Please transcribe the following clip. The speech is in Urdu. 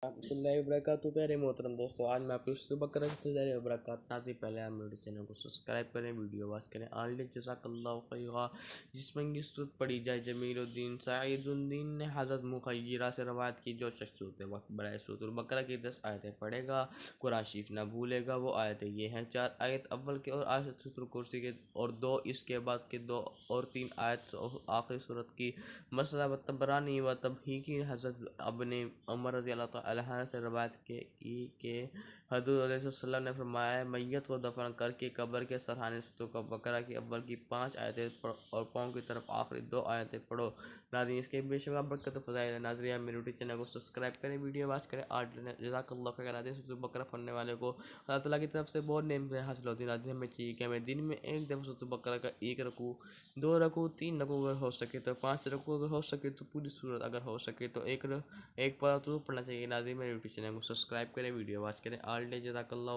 ورحمۃ اللہ وبرکاتہ پیارے محترم دوستو، آج میں آپ کو بکرا کی وبرکات ناظرین پہلے آپ میرے چینل کو سبسکرائب کریں، ویڈیو واچ کریں. آل جزاک اللہ خیرا. جس میں کی صورت پڑھی جائے جمیل الدین سعید الدین نے حضرت مغیرہ سے روایت کی جو صورت وقت برائے سورۃ البقرہ کی 10 آیتیں پڑھے گا، قرآن شریف نہ بھولے گا. وہ آیتیں یہ ہیں: 4 آیت اول کے اور آیت سورۃ الکرسی کے، اور 2 اس کے بعد کے 2 اور 3 آیت آخری صورت کی. مسئلہ طبرانی و تبہیقی حضرت ابن عمر رضی اللہ تعالیٰ عنہ سے روایت کہ حضور علیہ السلام نے فرمایا ہے: میت کو دفن کر کے قبر کے سرحانے سورۃ بقرہ کی اول کی 5 آیتیں پڑھو اور پاؤں کی طرف آخری 2 آیتیں پڑھو. ناظرین، اس کے بے شمار برکت و فضائل ہے. ناظرین، آپ میرے یوٹیوب چینل کو سبسکرائب کریں، ویڈیو واچ کریں. جزاک اللہ خیر. ناظرین، سورۃ بقرہ پڑھنے والے کو اللہ تعالیٰ کی طرف سے بہت نعمتیں حاصل ہوتی ہیں. ناظرین، ہمیں چاہیے کہ ہمیں دن میں ایک دفعہ سورۃ بقرہ کا 1 رکوع، 2 رکوع، 3 رکوع اگر ہو سکے تو 5 رکوع اگر ہو سکے تو پوری سورت اگر ہو سکے تو ایک پارہ تو پڑھنا چاہیے. ناظرین، میرے یوٹیوب چینل کو سبسکرائب کریں، ویڈیو واچ کریں. All day. جزاک اللہ.